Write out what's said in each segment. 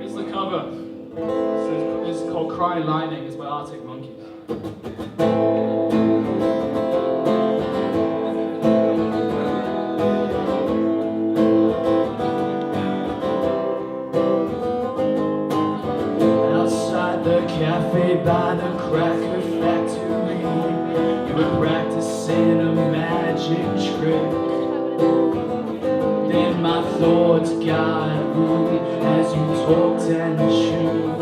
It's the cover. So it's called Cry Lightning. It's by Arctic Monkeys. Outside the cafe by the cracker factory, you were practicing a magic trick. Then my thoughts got rude as you talked and chewed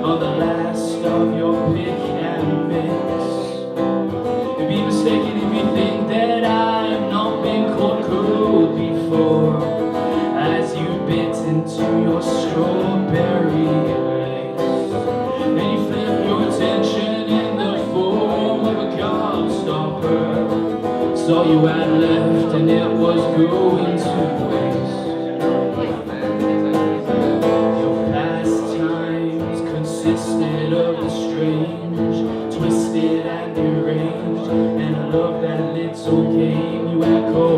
on the last of your pick and mix. You'd be mistaken if you think that I have not been caught cold before, as you bit into your strawberry lace. Then you flip your attention in the form of a gobstopper. Saw you had left and it was going to waste. Your pastimes consisted of the strange, twisted and deranged, and I love that little game you echo,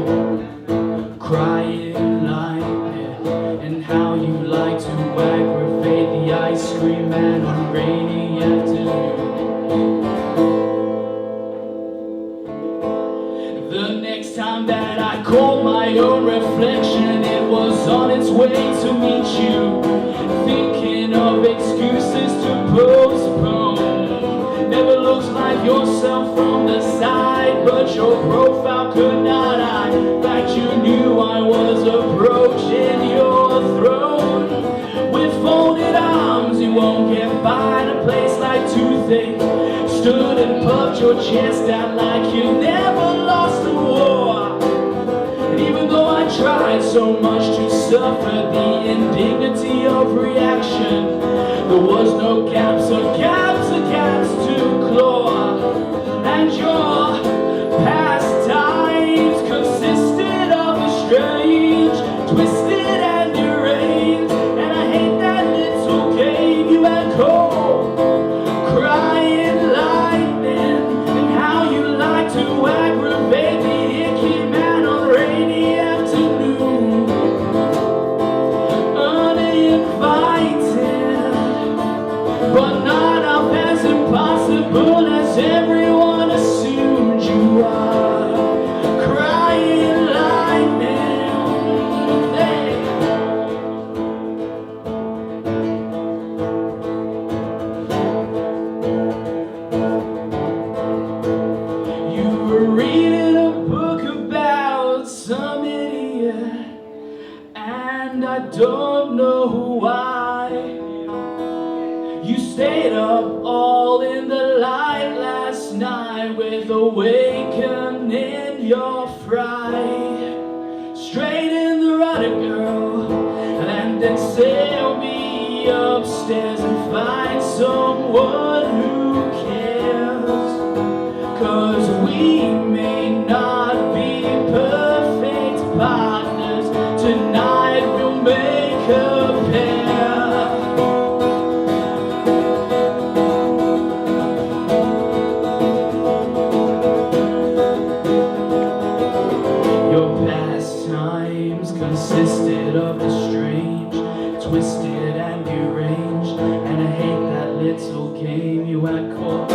crying lightning, and how you like to aggravate the ice cream man on a rainy afternoon. The next time that I caught my own reflection, it was on its way to meet you, thinking of excuses to postpone. Never looks like yourself from the side, but your profile could not hide. In fact, you knew I was approaching your throne. With folded arms, you won't get by in a place like toothache. Stood and puffed your chest out like you never lost a war. And even though I tried so much to suffer the indignity of reaction, there was no gaps or gaps or gaps to claw. And your pastimes consisted of the strange, twisted and deranged, and I hate that little game you had called crying lightning, and how you like to aggravate the icky man on a rainy afternoon. Uninvited, but not half as impossible as everyone assumed you are. Crying lightning, hey. You were reading a book about some idiot, and I don't know why. You stayed up all in the light last night with awakening your fright. Straight in the rudder, girl, and then sail me upstairs and find someone who cares. 'Cause we may not be perfect partners, tonight we'll make a pair. Your pastimes consisted of the strange, twisted and deranged, and I hate that little game you had called